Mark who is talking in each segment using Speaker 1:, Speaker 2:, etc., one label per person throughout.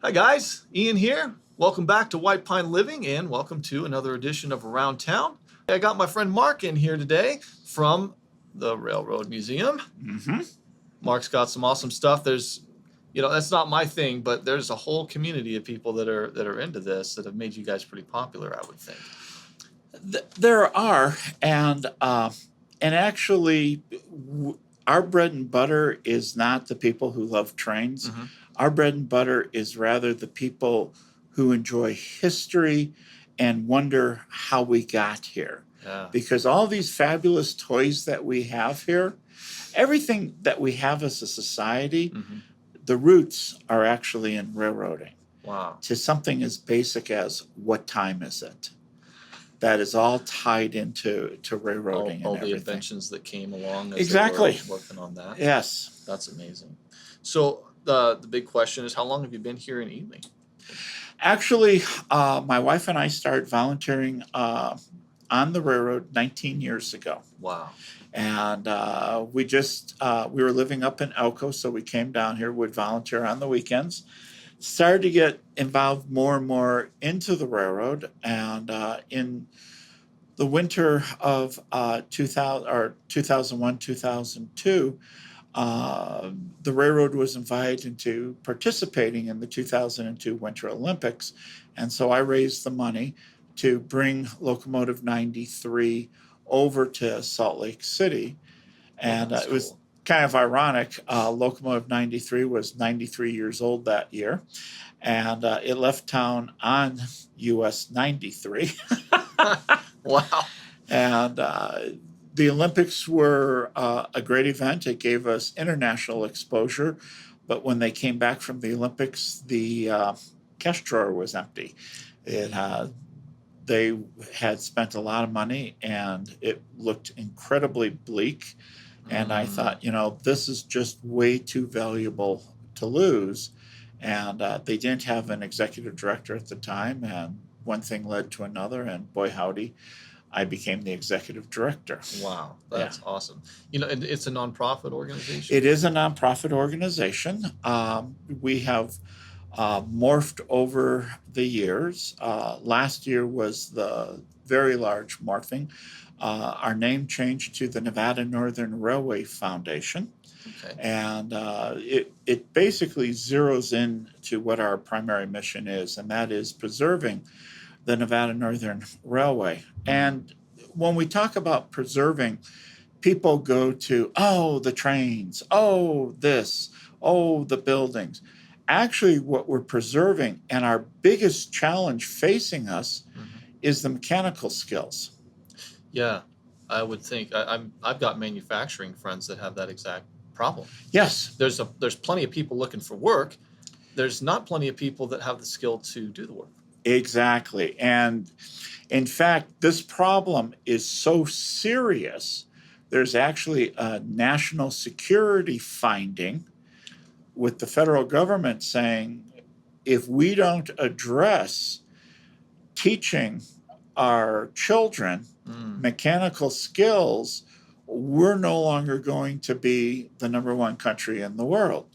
Speaker 1: Hi guys, Ian here. Welcome back to White Pine Living and welcome to another edition of Around Town. I got my friend Mark in here today from the Railroad Museum. Mark's got some awesome stuff. That's not my thing, but there's a whole community of people that are into this that have made you guys pretty popular, I would think.
Speaker 2: There are, and actually, our bread and butter is not the people who love trains. Our bread and butter is rather the people who enjoy history and wonder how we got here.
Speaker 1: Yeah.
Speaker 2: Because all these fabulous toys that we have here, everything that we have as a society, the roots are actually in railroading.
Speaker 1: Wow.
Speaker 2: To something as basic as what time is it? That is all tied into railroading
Speaker 1: All
Speaker 2: and
Speaker 1: the
Speaker 2: everything.
Speaker 1: inventions that came along as
Speaker 2: Exactly.
Speaker 1: they were working on that.
Speaker 2: Yes.
Speaker 1: That's amazing. So the big question is, how long have you been here in Ely?
Speaker 2: Actually, my wife and I started volunteering on the railroad 19 years ago.
Speaker 1: Wow.
Speaker 2: And we were living up in Elko, so we came down here, would volunteer on the weekends. Started to get involved more and more into the railroad, and in the winter of 2001, 2002, the railroad was invited into participating in the 2002 Winter Olympics, and so I raised the money to bring Locomotive 93 over to Salt Lake City, and it was kind of ironic. Locomotive 93 was 93 years old that year, and it left town on US 93.
Speaker 1: Wow.
Speaker 2: And the Olympics were a great event. It gave us international exposure, but when they came back from the Olympics, the cash drawer was empty. They had spent a lot of money, and it looked incredibly bleak. And I thought, this is just way too valuable to lose. And they didn't have an executive director at the time, and one thing led to another, and boy howdy, I became the executive director.
Speaker 1: Wow, that's awesome. And it's a nonprofit organization?
Speaker 2: It is a nonprofit organization. We have morphed over the years. Last year was the very large morphing. Our name changed to the Nevada Northern Railway Foundation.
Speaker 1: Okay.
Speaker 2: And it basically zeroes in to what our primary mission is, and that is preserving the Nevada Northern Railway. And when we talk about preserving, people go to, oh, the trains, oh, this, oh, the buildings. Actually, what we're preserving, and our biggest challenge facing us, is the mechanical skills.
Speaker 1: Yeah, I would think. I've got manufacturing friends that have that exact problem.
Speaker 2: Yes.
Speaker 1: There's plenty of people looking for work. There's not plenty of people that have the skill to do the work.
Speaker 2: Exactly. And in fact, this problem is so serious, there's actually a national security finding with the federal government saying, if we don't address teaching our children mechanical skills, we're no longer going to be the number one country in the world.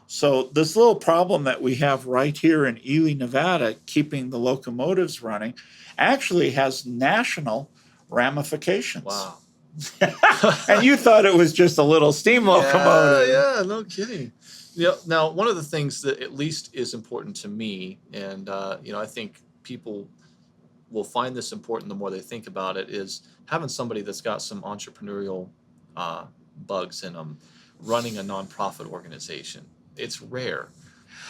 Speaker 2: So this little problem that we have right here in Ely, Nevada, keeping the locomotives running, actually has national ramifications.
Speaker 1: Wow.
Speaker 2: And you thought it was just a little steam locomotive.
Speaker 1: Yeah, no kidding. Now, one of the things that at least is important to me, and I think people will find this important the more they think about it, is having somebody that's got some entrepreneurial bugs in them running a nonprofit organization. It's rare.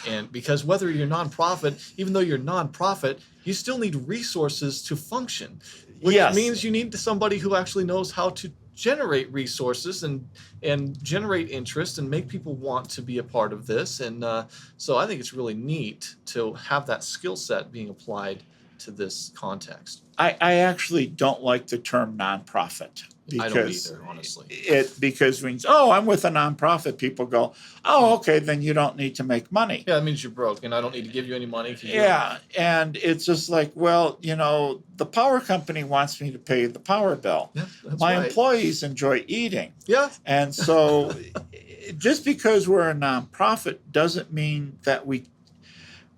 Speaker 1: And because whether you're nonprofit, even though you're nonprofit, you still need resources to function, which means you need somebody who actually knows how to generate resources and generate interest and make people want to be a part of this. And so I think it's really neat to have that skill set being applied to this context.
Speaker 2: I actually don't like the term nonprofit.
Speaker 1: I don't either, honestly.
Speaker 2: Because when I'm with a nonprofit, people go, oh, okay, then you don't need to make money.
Speaker 1: Yeah, that means you're broke, and I don't need to give you any money.
Speaker 2: And it's just like, well, the power company wants me to pay the power bill.
Speaker 1: Yeah, that's
Speaker 2: My
Speaker 1: right.
Speaker 2: employees enjoy eating.
Speaker 1: Yeah.
Speaker 2: And so just because we're a nonprofit doesn't mean that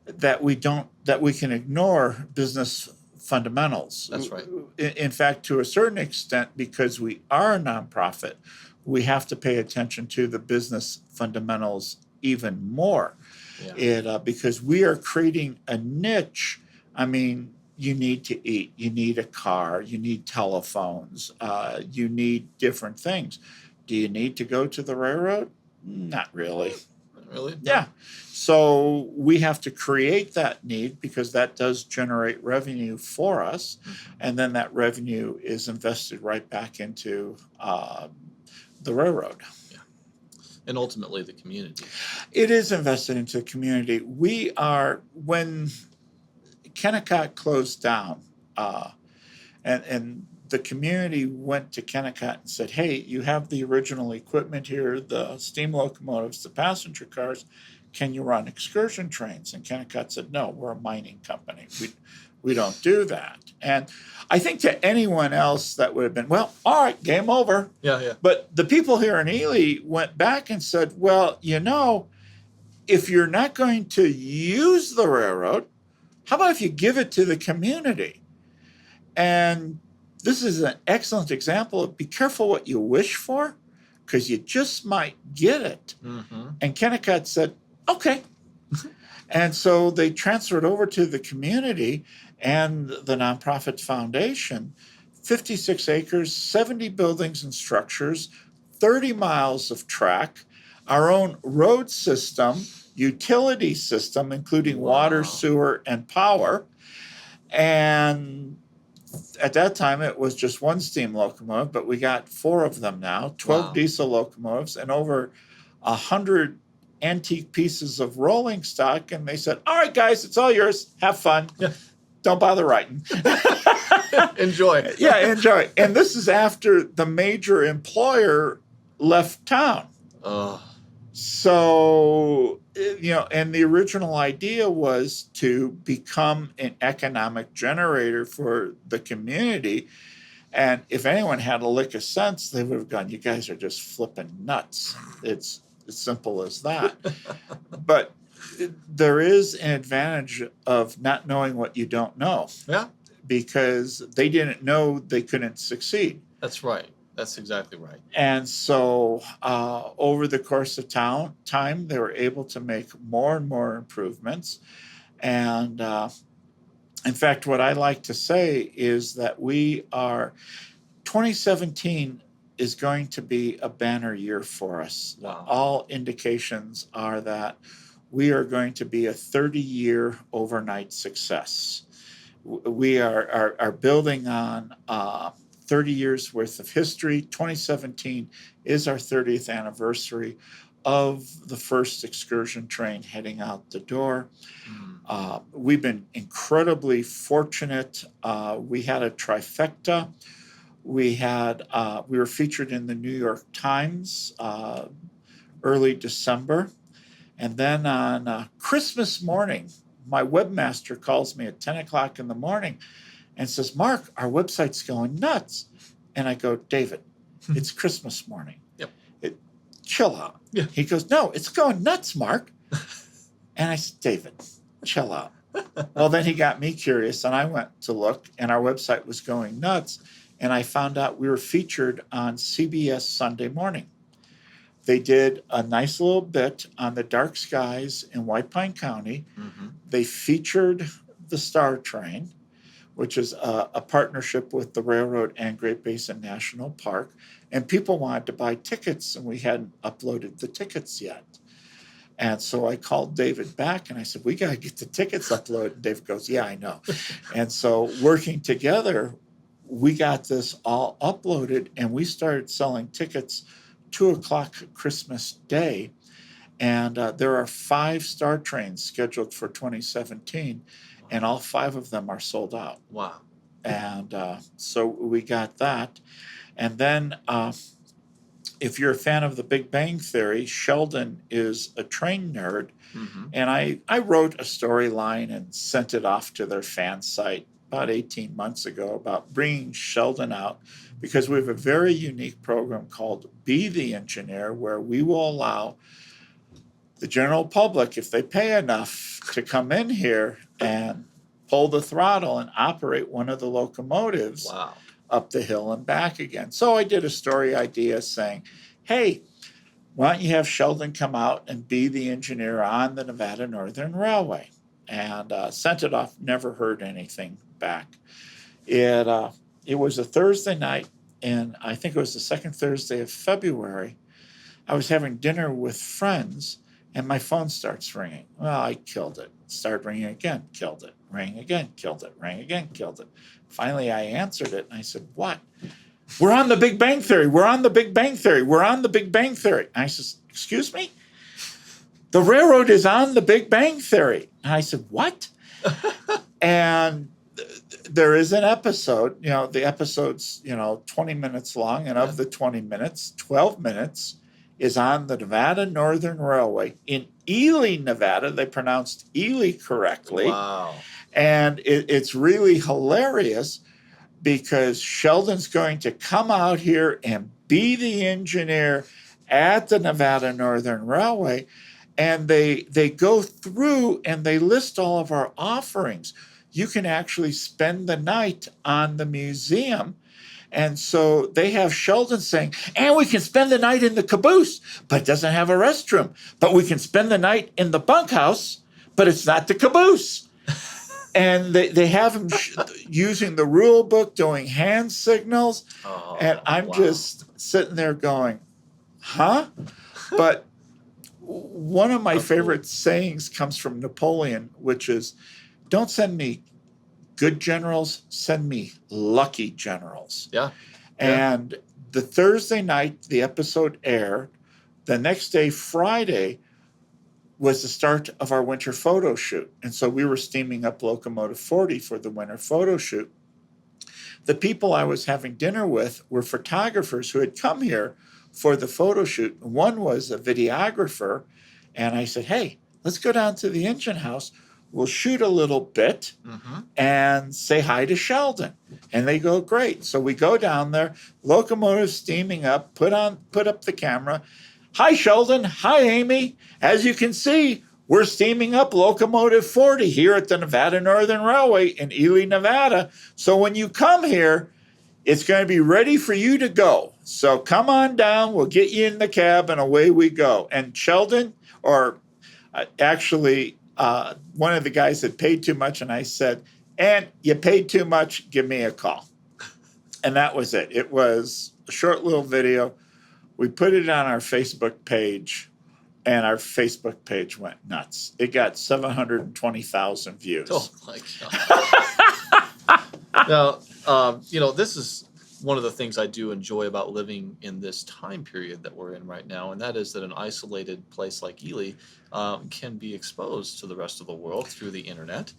Speaker 2: that we can ignore business fundamentals.
Speaker 1: That's right.
Speaker 2: In fact, to a certain extent, because we are a nonprofit, we have to pay attention to the business fundamentals even more.
Speaker 1: Yeah.
Speaker 2: Because we are creating a niche. I mean, you need to eat, you need a car, you need telephones, you need different things. Do you need to go to the railroad? Not really.
Speaker 1: Really?
Speaker 2: Yeah. So we have to create that need because that does generate revenue for us. And then that revenue is invested right back into the railroad.
Speaker 1: Yeah. And ultimately the community.
Speaker 2: It is invested into the community. When Kennecott closed down, and the community went to Kennecott and said, hey, you have the original equipment here, the steam locomotives, the passenger cars. Can you run excursion trains? And Kennecott said, no, we're a mining company. We don't do that. And I think to anyone else that would have been, well, all right, game over.
Speaker 1: Yeah, yeah.
Speaker 2: But the people here in Ely went back and said, well, if you're not going to use the railroad, how about if you give it to the community? And this is an excellent example of be careful what you wish for, because you just might get it.
Speaker 1: Mm-hmm.
Speaker 2: And Kennecott said, okay. And so they transferred over to the community and the nonprofit foundation 56 acres, 70 buildings and structures, 30 miles of track, our own road system, utility system, including water, sewer, and power. And at that time, it was just one steam locomotive, but we got 4 of them now, 12 diesel locomotives, and over 100 antique pieces of rolling stock. And they said, all right, guys, it's all yours. Have fun.
Speaker 1: Yeah.
Speaker 2: Don't bother writing.
Speaker 1: Enjoy.
Speaker 2: Yeah, enjoy. And this is after the major employer left town. So, and the original idea was to become an economic generator for the community. And if anyone had a lick of sense, they would have gone, you guys are just flipping nuts. It's as simple as that. But there is an advantage of not knowing what you don't know.
Speaker 1: Yeah.
Speaker 2: Because they didn't know they couldn't succeed.
Speaker 1: That's right. That's exactly right.
Speaker 2: And so over the course of time, they were able to make more and more improvements. And in fact, what I like to say is that 2017 is going to be a banner year for us.
Speaker 1: Wow.
Speaker 2: All indications are that we are going to be a 30-year overnight success. We are building on 30 years worth of history. 2017 is our 30th anniversary of the first excursion train heading out the door. We've been incredibly fortunate. We had a trifecta. We were featured in the New York Times early December. And then on Christmas morning, my webmaster calls me at 10 o'clock in the morning and says, Mark, our website's going nuts. And I go, David, it's Christmas morning.
Speaker 1: Yep.
Speaker 2: Chill out.
Speaker 1: Yeah.
Speaker 2: He goes, no, it's going nuts, Mark. And I said, David, chill out. Well, then he got me curious, and I went to look, and our website was going nuts. And I found out we were featured on CBS Sunday Morning. They did a nice little bit on the dark skies in White Pine County. Mm-hmm. They featured the Star Train, which is a partnership with the railroad and Great Basin National Park. And people wanted to buy tickets, and we hadn't uploaded the tickets yet. And so I called David back, and I said, we got to get the tickets uploaded. And David goes, yeah, I know. And so working together, we got this all uploaded, and we started selling tickets 2 o'clock Christmas Day. And there are 5 Star Trains scheduled for 2017, and all 5 of them are sold out.
Speaker 1: Wow.
Speaker 2: And so we got that. And then if you're a fan of the Big Bang Theory, Sheldon is a train nerd. Mm-hmm. And I wrote a storyline and sent it off to their fan site about 18 months ago about bringing Sheldon out, because we have a very unique program called Be the Engineer, where we will allow the general public, if they pay enough to come in here and pull the throttle and operate one of the locomotives
Speaker 1: Wow.
Speaker 2: up the hill and back again. So I did a story idea saying, hey, why don't you have Sheldon come out and be the engineer on the Nevada Northern Railway? And sent it off, never heard anything back. It was a Thursday night, and I think it was the second Thursday of February. I was having dinner with friends, and my phone starts ringing. Well, I killed it. Started ringing again, killed it. Rang again, killed it. Rang again, killed it. Finally, I answered it, and I said, what? We're on the Big Bang Theory. We're on the Big Bang Theory. We're on the Big Bang Theory. And I said, excuse me? The railroad is on the Big Bang Theory. And I said, what? And there is an episode, the episode's, 20 minutes long. And of the 20 minutes, 12 minutes is on the Nevada Northern Railway in Ely, Nevada. They pronounced Ely correctly.
Speaker 1: Wow.
Speaker 2: And it's really hilarious because Sheldon's going to come out here and be the engineer at the Nevada Northern Railway. And they go through and they list all of our offerings. You can actually spend the night on the museum. And so they have Sheldon saying, and we can spend the night in the caboose, but it doesn't have a restroom. But we can spend the night in the bunkhouse, but it's not the caboose. And they have him using the rule book, doing hand signals.
Speaker 1: Oh,
Speaker 2: and I'm just sitting there going, huh? But one of my favorite sayings comes from Napoleon, which is, don't send me good generals, send me lucky generals.
Speaker 1: Yeah.
Speaker 2: And the Thursday night the episode aired, the next day, Friday, was the start of our winter photo shoot. And so we were steaming up Locomotive 40 for the winter photo shoot. The people I was having dinner with were photographers who had come here for the photo shoot. One was a videographer. And I said, hey, let's go down to the engine house. We'll shoot a little bit and say hi to Sheldon. And they go, great. So we go down there, locomotive steaming up, put up the camera. Hi, Sheldon. Hi, Amy. As you can see, we're steaming up Locomotive 40 here at the Nevada Northern Railway in Ely, Nevada. So when you come here, it's going to be ready for you to go. So come on down. We'll get you in the cab and away we go. And Sheldon, or actually, one of the guys had paid too much, and I said, and you paid too much, give me a call. And that was it. It was a short little video. We put it on our Facebook page, and our Facebook page went nuts. It got 720,000 views.
Speaker 1: Oh, my God. Now, this is one of the things I do enjoy about living in this time period that we're in right now, and that is that an isolated place like Ely can be exposed to the rest of the world through the internet.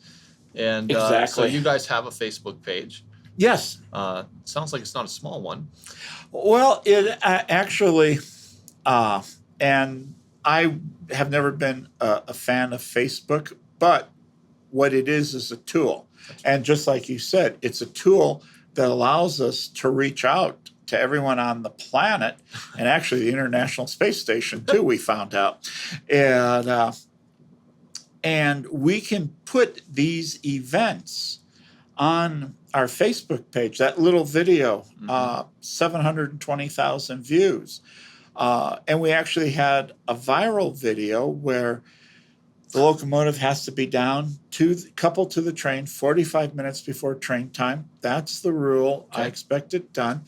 Speaker 1: And
Speaker 2: Exactly.
Speaker 1: So you guys have a Facebook page.
Speaker 2: Yes.
Speaker 1: Sounds like it's not a small one.
Speaker 2: Well, it actually, and I have never been a fan of Facebook, but what it is a tool. And just like you said, it's a tool that allows us to reach out to everyone on the planet, and actually the International Space Station too, we found out. And we can put these events on our Facebook page. That little video, 720,000 views. And we actually had a viral video where the locomotive has to be down coupled to the train 45 minutes before train time. That's the rule.
Speaker 1: Okay.
Speaker 2: I expect it done.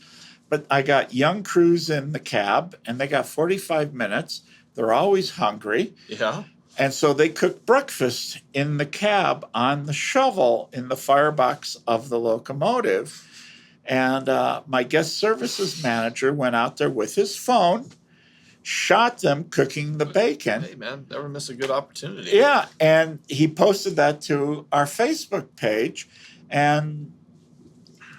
Speaker 2: But I got young crews in the cab, and they got 45 minutes. They're always hungry.
Speaker 1: Yeah.
Speaker 2: And so they cooked breakfast in the cab on the shovel in the firebox of the locomotive. And my guest services manager went out there with his phone, shot them cooking the bacon.
Speaker 1: Hey, man, never miss a good opportunity.
Speaker 2: Yeah, and he posted that to our Facebook page. And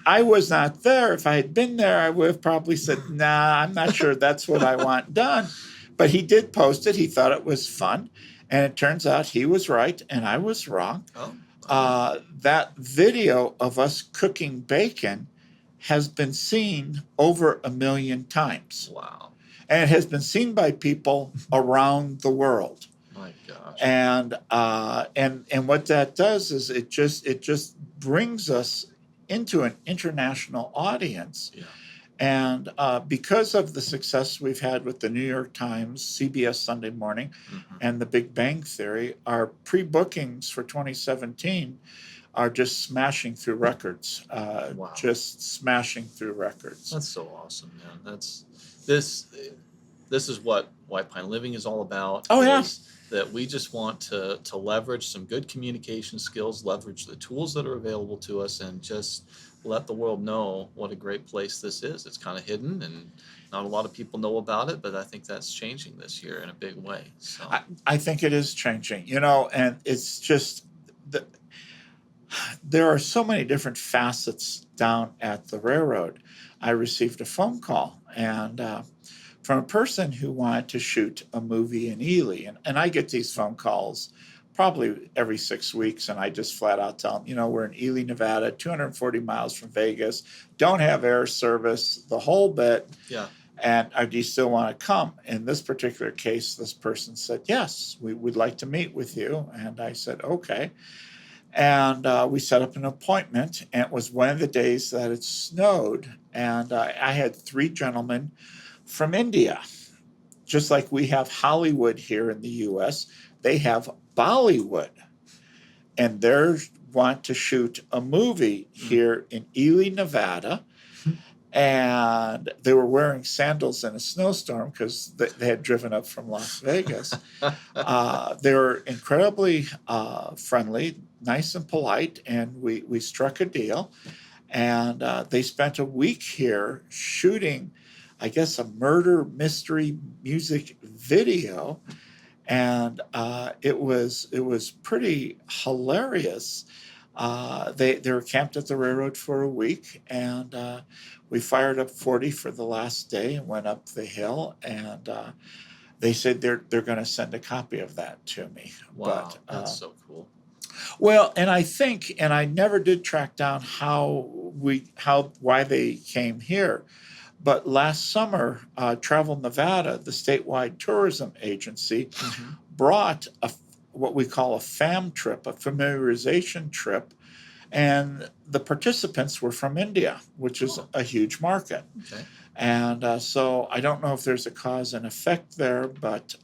Speaker 2: I was not there. If I had been there, I would have probably said, nah, I'm not sure that's what I want done. But he did post it. He thought it was fun. And it turns out he was right and I was wrong.
Speaker 1: Oh.
Speaker 2: That video of us cooking bacon has been seen over 1 million times.
Speaker 1: Wow.
Speaker 2: And it has been seen by people around the world.
Speaker 1: My gosh.
Speaker 2: And what that does is it just brings us into an international audience.
Speaker 1: Yeah.
Speaker 2: And because of the success we've had with the New York Times, CBS Sunday Morning,
Speaker 1: Hmm.
Speaker 2: and The Big Bang Theory, our pre-bookings for 2017 are just smashing through records,
Speaker 1: Wow.
Speaker 2: just smashing through records.
Speaker 1: That's so awesome, man. This this is what White Pine Living is all about.
Speaker 2: Oh yeah,
Speaker 1: Is that we just want to leverage some good communication skills, leverage the tools that are available to us, and just let the world know what a great place this is. It's kind of hidden, and not a lot of people know about it, but I think that's changing this year in a big way. So
Speaker 2: I think it is changing, and it's just the, there are so many different facets down at the railroad. I received a phone call and from a person who wanted to shoot a movie in Ely. And I get these phone calls probably every 6 weeks. And I just flat out tell them, we're in Ely, Nevada, 240 miles from Vegas, don't have air service, the whole bit.
Speaker 1: yeah,
Speaker 2: And do you still want to come? In this particular case, this person said, yes, we would like to meet with you. And I said, okay. And we set up an appointment, and it was one of the days that it snowed. And I had three gentlemen from India. Just like we have Hollywood here in the US, they have Bollywood. And they want to shoot a movie here in Ely, Nevada. And they were wearing sandals in a snowstorm because they had driven up from Las Vegas. They were incredibly friendly, nice and polite, and we struck a deal. And they spent a week here shooting, I guess, a murder mystery music video, and it was pretty hilarious. They were camped at the railroad for a week, and we fired up 40 for the last day and went up the hill, and they said they're going to send a copy of that to me.
Speaker 1: wow, that's so cool.
Speaker 2: Well, and I think, and I never did track down why they came here, but last summer, Travel Nevada, the statewide tourism agency,
Speaker 1: Hmm.
Speaker 2: brought what we call a FAM trip, a familiarization trip, and the participants were from India, which is
Speaker 1: Oh,
Speaker 2: a huge market.
Speaker 1: okay.
Speaker 2: And so I don't know if there's a cause and effect there, but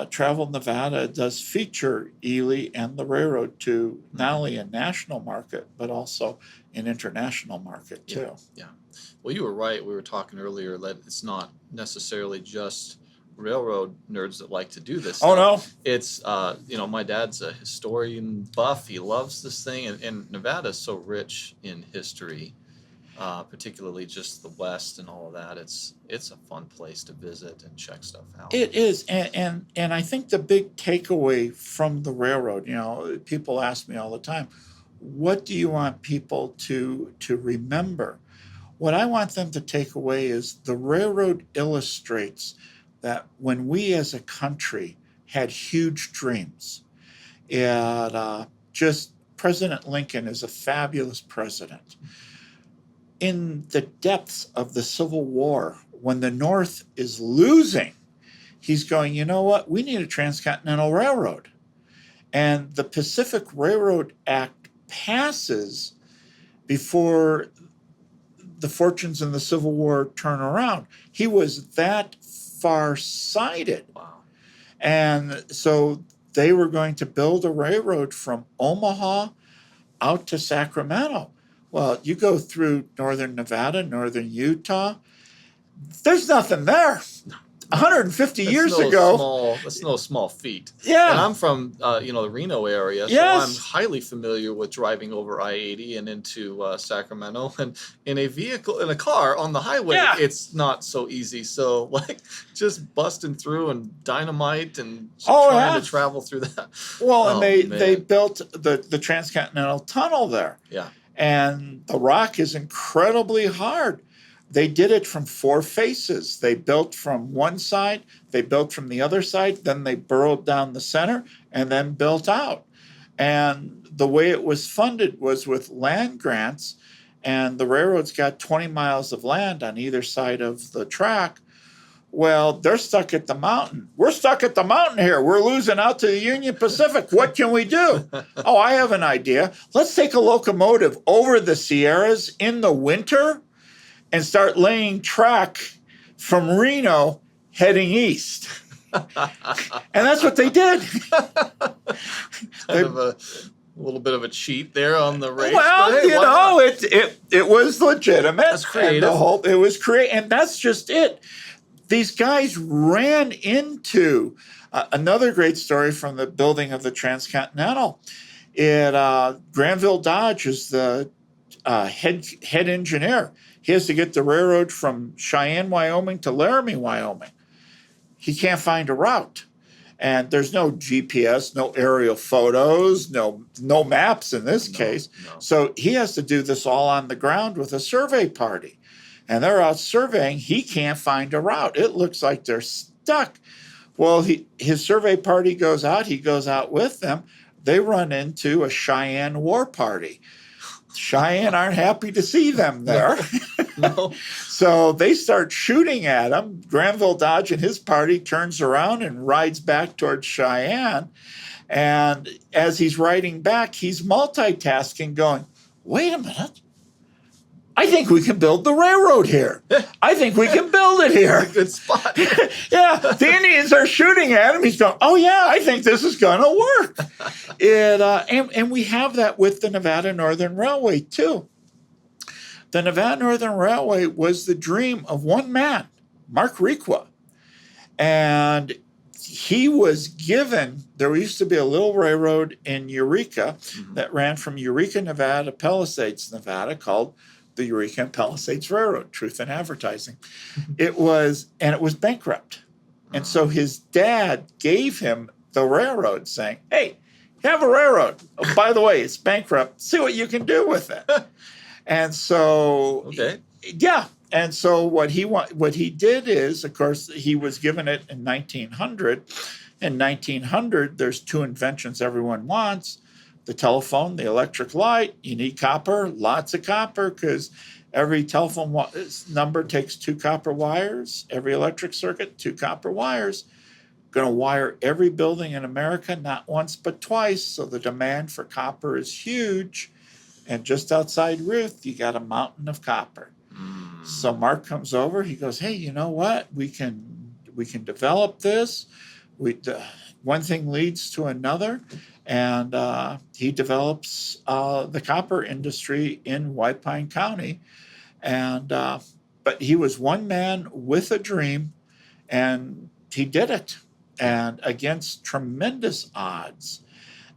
Speaker 2: Travel Nevada does feature Ely and the railroad to not
Speaker 1: Hmm.
Speaker 2: only a national market, but also an international market
Speaker 1: Yeah,
Speaker 2: too.
Speaker 1: yeah. Well, you were right. We were talking earlier that it's not necessarily just railroad nerds that like to do this
Speaker 2: Oh,
Speaker 1: stuff.
Speaker 2: no.
Speaker 1: It's, my dad's a historian buff. He loves this thing, and Nevada is so rich in history, particularly just the West and all of that. It's a fun place to visit and check stuff out.
Speaker 2: It is, and I think the big takeaway from the railroad, people ask me all the time, what do you want people to remember? What I want them to take away is the railroad illustrates that when we as a country had huge dreams, and just President Lincoln is a fabulous president. In the depths of the Civil War, when the North is losing, he's going, you know what? We need a transcontinental railroad. And the Pacific Railroad Act passes before the fortunes in the Civil War turn around. He was that far-sighted.
Speaker 1: Wow.
Speaker 2: And so they were going to build a railroad from Omaha out to Sacramento. Well, you go through northern Nevada, northern Utah, there's nothing there. 150 years ago.
Speaker 1: That's no small feat. And
Speaker 2: Yeah.
Speaker 1: I'm from the Reno area, so I'm
Speaker 2: Yes.
Speaker 1: highly familiar with driving over I-80 and into Sacramento. And in a car on the highway,
Speaker 2: Yeah.
Speaker 1: it's not so easy. So like just busting through and dynamite and
Speaker 2: Oh,
Speaker 1: trying
Speaker 2: yeah.
Speaker 1: to travel through that.
Speaker 2: Well, and
Speaker 1: Oh,
Speaker 2: they
Speaker 1: man.
Speaker 2: built the transcontinental tunnel there.
Speaker 1: Yeah.
Speaker 2: And the rock is incredibly hard. They did it from four faces. They built from one side, they built from the other side, then they burrowed down the center and then built out. And the way it was funded was with land grants, and the railroads got 20 miles of land on either side of the track. Well, they're stuck at the mountain. We're stuck at the mountain here. We're losing out to the Union Pacific. What can we do? Oh, I have an idea. Let's take a locomotive over the Sierras in the winter and start laying track from Reno heading east. And that's what they did.
Speaker 1: Kind of a little bit of a cheat there on the race.
Speaker 2: Well,
Speaker 1: but hey,
Speaker 2: you
Speaker 1: why
Speaker 2: know,
Speaker 1: not?
Speaker 2: it was legitimate.
Speaker 1: That's creative.
Speaker 2: It was creative, and that's just it. These guys ran into another great story from the building of the Transcontinental. Granville Dodge is the head engineer. He has to get the railroad from Cheyenne, Wyoming to Laramie, Wyoming. He can't find a route. And there's no GPS, no aerial photos, no maps in this case.
Speaker 1: No.
Speaker 2: So he has to do this all on the ground with a survey party. And they're out surveying. He can't find a route. It looks like they're stuck. Well, his survey party goes out. He goes out with them. They run into a Cheyenne war party. Cheyenne aren't happy to see them there.
Speaker 1: No.
Speaker 2: So they start shooting at him. Granville Dodge and his party turns around and rides back towards Cheyenne. And as he's riding back, he's multitasking, going, wait a minute. I think we can build the railroad here. I think we can build it here.
Speaker 1: Good spot.
Speaker 2: Yeah, the Indians are shooting at him. He's going, oh, yeah, I think this is going to work. And we have that with the Nevada Northern Railway, too. The Nevada Northern Railway was the dream of one man, Mark Requa. And he was given, there used to be a little railroad in Eureka that ran from Eureka, Nevada to Palisades, Nevada, called the Eureka and Palisades Railroad, Truth in Advertising. It was bankrupt. And so his dad gave him the railroad saying, hey, you have a railroad. Oh, by the way, it's bankrupt. See what you can do with it. And so,
Speaker 1: Okay.
Speaker 2: yeah. And so what he did is, of course, he was given it in 1900. In 1900, there's two inventions everyone wants. The telephone, the electric light. You need copper, lots of copper, because every telephone number takes 2 copper wires. Every electric circuit, 2 copper wires. Going to wire every building in America, not once but twice. So the demand for copper is huge. And just outside Ruth, you got a mountain of copper. So Mark comes over. He goes, hey, you know what? We can develop this. One thing leads to another. And he develops the copper industry in White Pine County. And but he was one man with a dream, and he did it, and against tremendous odds.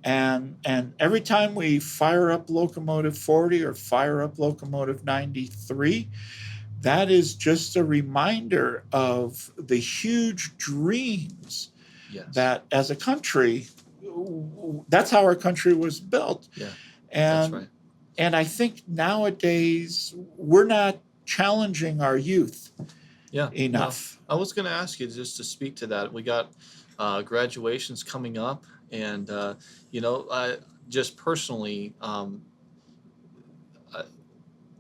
Speaker 2: And every time we fire up Locomotive 40 or fire up Locomotive 93, that is just a reminder of the huge dreams that as a country, that's how our country was built.
Speaker 1: Yeah,
Speaker 2: and
Speaker 1: that's right.
Speaker 2: And I think nowadays we're not challenging our youth enough.
Speaker 1: Well, I was going to ask you just to speak to that. We got graduations coming up, and just personally,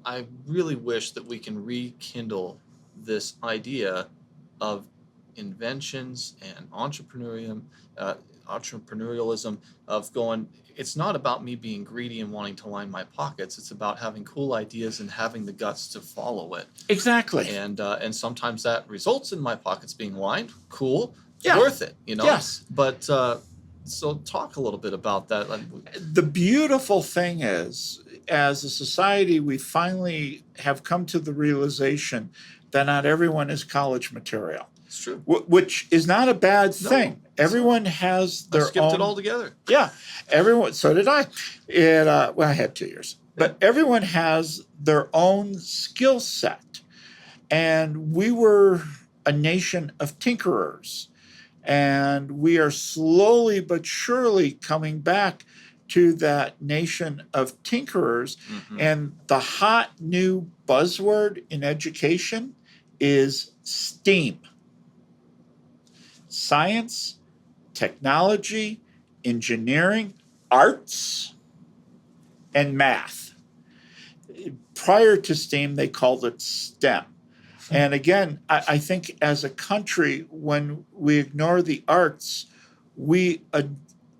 Speaker 1: I really wish that we can rekindle this idea of inventions and entrepreneurialism of going, it's not about me being greedy and wanting to line my pockets. It's about having cool ideas and having the guts to follow it.
Speaker 2: Exactly.
Speaker 1: And sometimes that results in my pockets being lined. Cool.
Speaker 2: Yeah.
Speaker 1: Worth it,
Speaker 2: Yes.
Speaker 1: But so talk a little bit about that.
Speaker 2: The beautiful thing is, as a society, we finally have come to the realization that not everyone is college material.
Speaker 1: It's true.
Speaker 2: Which is not a bad thing.
Speaker 1: No,
Speaker 2: everyone has their
Speaker 1: I skipped
Speaker 2: own.
Speaker 1: it all together.
Speaker 2: Yeah, everyone. So did I. I had 2 years, but everyone has their own skill set, and we were a nation of tinkerers, and we are slowly but surely coming back to that nation of tinkerers.
Speaker 1: Mm-hmm.
Speaker 2: And the hot new buzzword in education is STEAM. Science, technology, engineering, arts, and math. Prior to STEAM, they called it STEM. And again, I think as a country, when we ignore the arts, we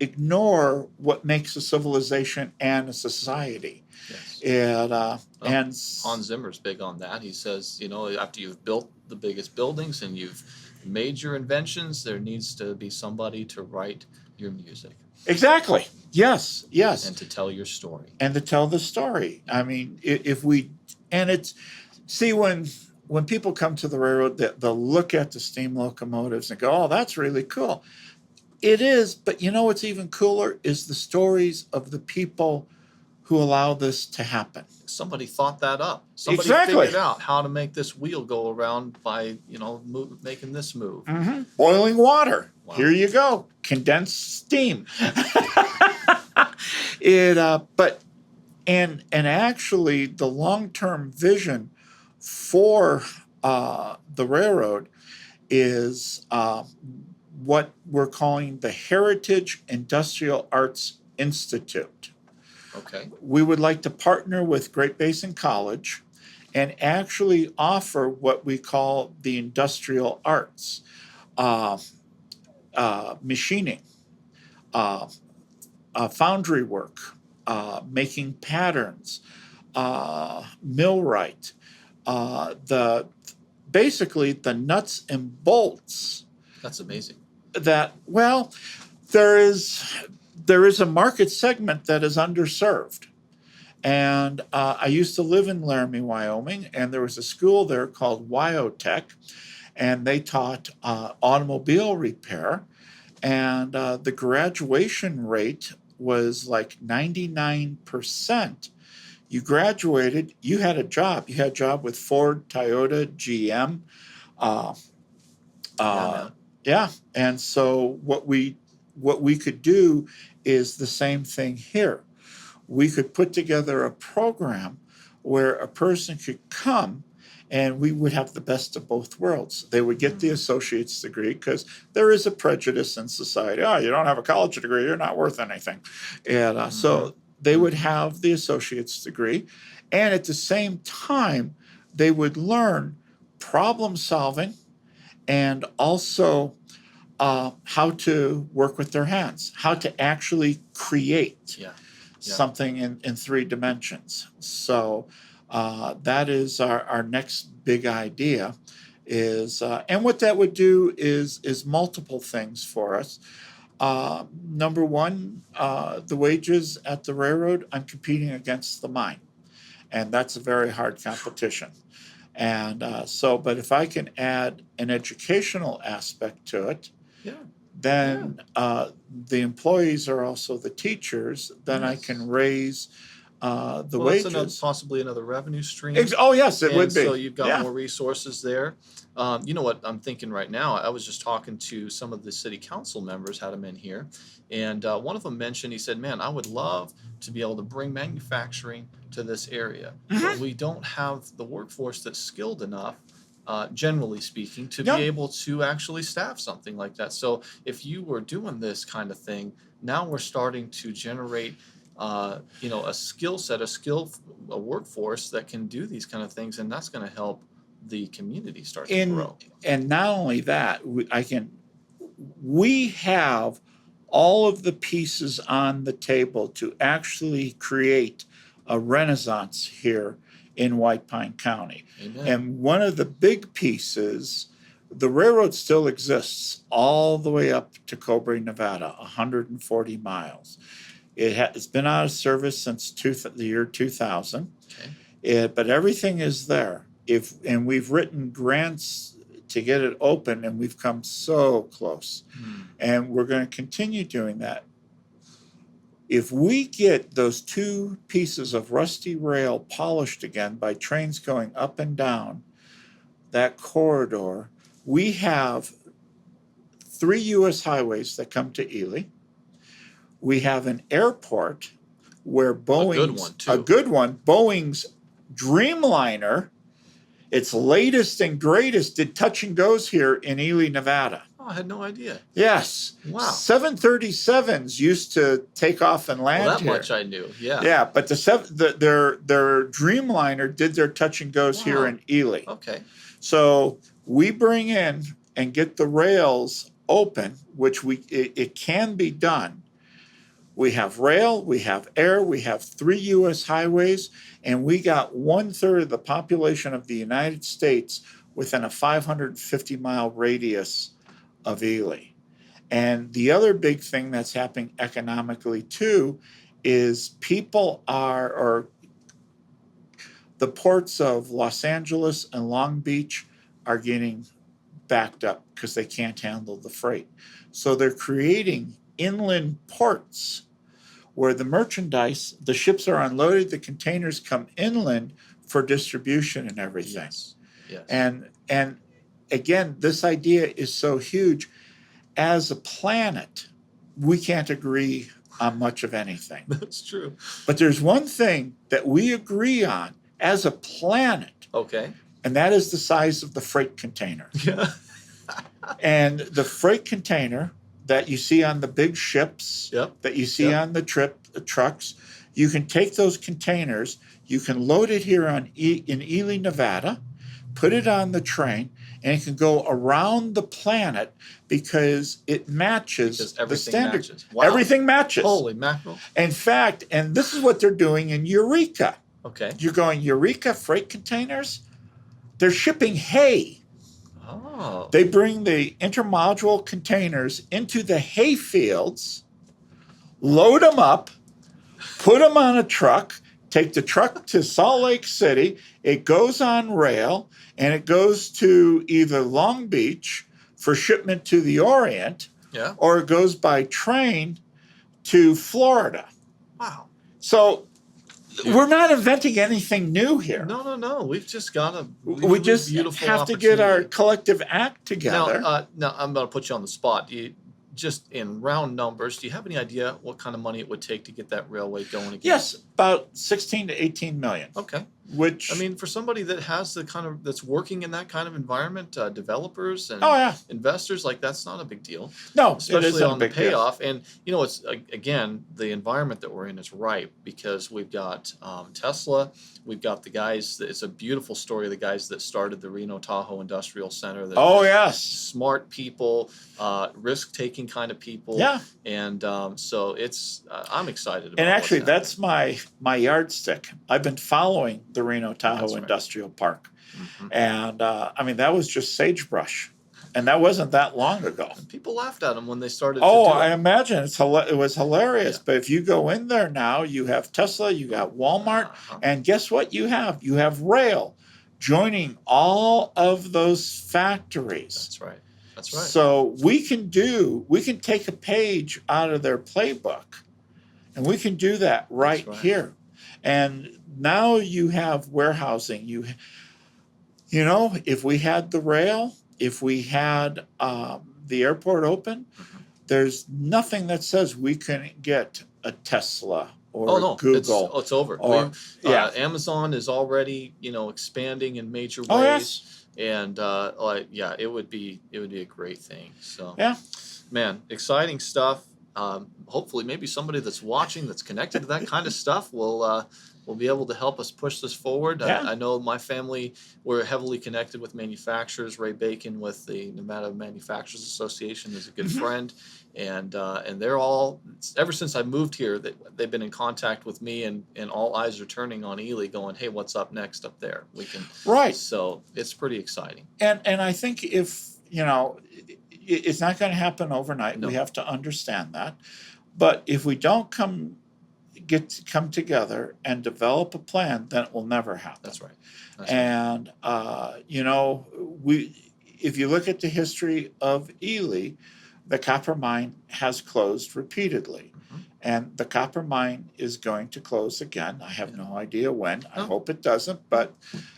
Speaker 2: ignore what makes a civilization and a society.
Speaker 1: Yes.
Speaker 2: And
Speaker 1: Well,
Speaker 2: and
Speaker 1: Hans Zimmer's big on that. He says, after you've built the biggest buildings and you've made your inventions, there needs to be somebody to write your music
Speaker 2: exactly, yes, yes,
Speaker 1: and to tell your story.
Speaker 2: and to tell the story. I mean, if we and it's see when people come to the railroad, they'll look at the steam locomotives and go, "Oh, that's really cool." It is, but you know what's even cooler is the stories of the people who allow this to happen.
Speaker 1: Somebody thought that up. Somebody
Speaker 2: Exactly.
Speaker 1: figured out how to make this wheel go around by, making this move.
Speaker 2: Mm-hmm. Boiling water.
Speaker 1: Wow.
Speaker 2: Here you go. Condensed steam. And actually the long-term vision for the railroad is what we're calling the Heritage Industrial Arts Institute.
Speaker 1: Okay.
Speaker 2: We would like to partner with Great Basin College and actually offer what we call the industrial arts, machining, foundry work, making patterns, millwright, basically the nuts and bolts.
Speaker 1: That's amazing.
Speaker 2: That there is a market segment that is underserved. And I used to live in Laramie, Wyoming, and there was a school there called Wyotech, and they taught automobile repair. And the graduation rate was like 99%. You graduated, you had a job. You had a job with Ford, Toyota, GM. Yeah. And so what we could do is the same thing here. We could put together a program where a person could come and we would have the best of both worlds. They would get the associate's degree because there is a prejudice in society. Oh, you don't have a college degree, you're not worth anything. And so they would have the associate's degree. And at the same time, they would learn problem solving and also how to work with their hands, how to actually create something in 3 dimensions. So that is our next big idea is, and what that would do is multiple things for us. Number one, the wages at the railroad, I'm competing against the mine, and that's a very hard competition. And but if I can add an educational aspect to it, then the employees are also the teachers. Then I can raise the wages.
Speaker 1: That's possibly another revenue stream.
Speaker 2: Oh yes, it would be.
Speaker 1: So you've got more resources there. You know what I'm thinking right now? I was just talking to some of the city council members, had them in here, and one of them mentioned, he said, "Man, I would love to be able to bring manufacturing to this area, but we don't have the workforce that's skilled enough." Generally speaking, to be able to actually staff something like that. So if you were doing this kind of thing, now we're starting to generate, a skill set, a workforce that can do these kind of things, and that's going to help the community start to grow.
Speaker 2: And not only that, we have all of the pieces on the table to actually create a renaissance here in White Pine County.
Speaker 1: Amen.
Speaker 2: And one of the big pieces, the railroad still exists all the way up to Cobre, Nevada, 140 miles. It's been out of service since the year 2000, but everything is there. And we've written grants to get it open, and we've come so close. And we're going to continue doing that. If we get those 2 pieces of rusty rail polished again by trains going up and down that corridor, we have 3 U.S. highways that come to Ely. We have an airport where a good one, Boeing's Dreamliner, its latest and greatest, did touch and goes here in Ely, Nevada.
Speaker 1: I had no idea.
Speaker 2: Yes.
Speaker 1: Wow.
Speaker 2: 737s used to take off and land
Speaker 1: that
Speaker 2: here.
Speaker 1: Much I knew. Yeah.
Speaker 2: Yeah, but their Dreamliner did their touch and goes here in Ely.
Speaker 1: Okay.
Speaker 2: So we bring in and get the rails open, which it can be done. We have rail, we have air, we have 3 U.S. highways, and we got 1/3 of the population of the United States within a 550-mile radius of Ely. And the other big thing that's happening economically too is or the ports of Los Angeles and Long Beach are getting backed up because they can't handle the freight. So they're creating inland ports where the ships are unloaded, the containers come inland for distribution and everything.
Speaker 1: Yes. Yes.
Speaker 2: And again, this idea is so huge. As a planet, we can't agree on much of anything.
Speaker 1: That's true.
Speaker 2: But there's one thing that we agree on as a planet,
Speaker 1: Okay.
Speaker 2: and that is the size of the freight container.
Speaker 1: Yeah.
Speaker 2: And the freight container that you see on the big ships,
Speaker 1: Yep.
Speaker 2: that you see
Speaker 1: Yep.
Speaker 2: on the trucks, you can take those containers, you can load it here in Ely, Nevada, put it on the train, and it can go around the planet because it matches
Speaker 1: Because
Speaker 2: the
Speaker 1: everything
Speaker 2: standard.
Speaker 1: matches. Wow.
Speaker 2: Everything matches.
Speaker 1: Holy mackerel.
Speaker 2: In fact, and this is what they're doing in Eureka.
Speaker 1: Okay.
Speaker 2: You're going, Eureka freight containers? They're shipping hay.
Speaker 1: Oh.
Speaker 2: They bring the intermodule containers into the hay fields, load them up, put them on a truck, take the truck to Salt Lake City. It goes on rail, and it goes to either Long Beach for shipment to the Orient,
Speaker 1: Yeah.
Speaker 2: or it goes by train to Florida.
Speaker 1: Wow.
Speaker 2: So we're not inventing anything new here.
Speaker 1: No. We've just got a
Speaker 2: We
Speaker 1: really
Speaker 2: just
Speaker 1: beautiful
Speaker 2: have to get our
Speaker 1: opportunity.
Speaker 2: collective act together.
Speaker 1: Now I'm going to put you on the spot. Just in round numbers, do you have any idea what kind of money it would take to get that railway going again?
Speaker 2: Yes, about 16 to 18 million.
Speaker 1: Okay.
Speaker 2: Which,
Speaker 1: I mean, for somebody that has that's working in that kind of environment, developers and
Speaker 2: oh yeah,
Speaker 1: investors, like that's not a big deal,
Speaker 2: no, it
Speaker 1: especially
Speaker 2: isn't a
Speaker 1: on the
Speaker 2: big deal.
Speaker 1: payoff. And it's again, the environment that we're in is ripe because we've got Tesla, we've got the guys. It's a beautiful story of the guys that started the Reno Tahoe Industrial Center. That
Speaker 2: Oh yes,
Speaker 1: smart people, risk-taking kind of people.
Speaker 2: yeah.
Speaker 1: And so it's I'm excited about.
Speaker 2: And actually,
Speaker 1: what's happening.
Speaker 2: that's my yardstick. I've been following the Reno Tahoe
Speaker 1: That's right.
Speaker 2: Industrial Park,
Speaker 1: Mhm.
Speaker 2: and I mean that was just sagebrush, and that wasn't that long ago.
Speaker 1: And people laughed at them when they started.
Speaker 2: Oh,
Speaker 1: to do
Speaker 2: I
Speaker 1: it.
Speaker 2: imagine it was hilarious.
Speaker 1: Yeah.
Speaker 2: But if you go in there now, you have Tesla, you got Walmart,
Speaker 1: Uh-huh.
Speaker 2: and guess what you have? You have rail joining all of those factories.
Speaker 1: That's right. That's right.
Speaker 2: So we can take a page out of their playbook, and we can do that right,
Speaker 1: right.
Speaker 2: here. And now you have warehousing. If we had the rail, if we had the airport open,
Speaker 1: Mhm.
Speaker 2: there's nothing that says we couldn't get a Tesla or
Speaker 1: Oh no,
Speaker 2: Google.
Speaker 1: it's over.
Speaker 2: or- yeah.
Speaker 1: Amazon is already expanding in major ways.
Speaker 2: Oh yes.
Speaker 1: And it would be a great thing. So
Speaker 2: Yeah.
Speaker 1: man, exciting stuff. Hopefully, maybe somebody that's watching that's connected to that kind of stuff will be able to help us push this forward.
Speaker 2: Yeah.
Speaker 1: I know my family, we're heavily connected with manufacturers. Ray Bacon with the Nevada Manufacturers Association is a good
Speaker 2: Mhm.
Speaker 1: friend, and they're all, ever since I moved here, they've been in contact with me, and all eyes are turning on Ely, going, hey, what's up next up there? We can.
Speaker 2: Right.
Speaker 1: So it's pretty exciting.
Speaker 2: And I think if it's not going to happen overnight.
Speaker 1: No.
Speaker 2: We have to understand that. But if we don't come together and develop a plan, then it will never happen.
Speaker 1: That's right. That's right.
Speaker 2: And if you look at the history of Ely, the copper mine has closed repeatedly.
Speaker 1: Mhm.
Speaker 2: And the copper mine is going to close again. I have no idea when. I
Speaker 1: No.
Speaker 2: hope it doesn't, but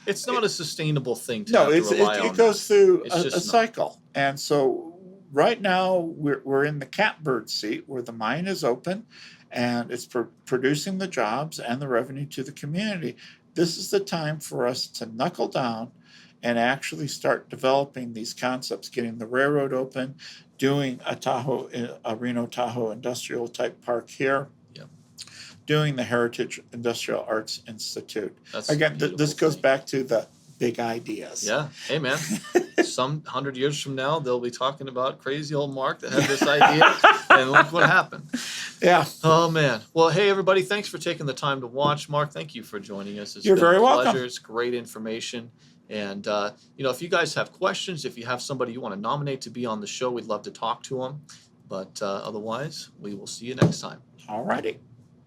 Speaker 1: It's not a sustainable thing to
Speaker 2: no,
Speaker 1: have to rely on.
Speaker 2: it goes through
Speaker 1: It's
Speaker 2: a
Speaker 1: just not.
Speaker 2: cycle. And so right now we're in the catbird seat where the mine is open and it's producing the jobs and the revenue to the community. This is the time for us to knuckle down and actually start developing these concepts, getting the railroad open, doing a Reno Tahoe industrial type park here,
Speaker 1: Yep.
Speaker 2: doing the Heritage Industrial Arts Institute.
Speaker 1: That's
Speaker 2: Again,
Speaker 1: a beautiful
Speaker 2: this goes
Speaker 1: thing.
Speaker 2: back to the big ideas.
Speaker 1: Yeah. Hey, man. Some 100 years from now, they'll be talking about crazy old Mark that had this idea, and look what happened.
Speaker 2: Yeah.
Speaker 1: Oh, man. Well, hey, everybody. Thanks for taking the time to watch. Mark, thank you for joining us. It's
Speaker 2: You're
Speaker 1: been
Speaker 2: very
Speaker 1: a pleasure.
Speaker 2: welcome.
Speaker 1: It's great information. And, if you guys have questions, if you have somebody you want to nominate to be on the show, we'd love to talk to them. But otherwise, we will see you next time.
Speaker 2: All righty.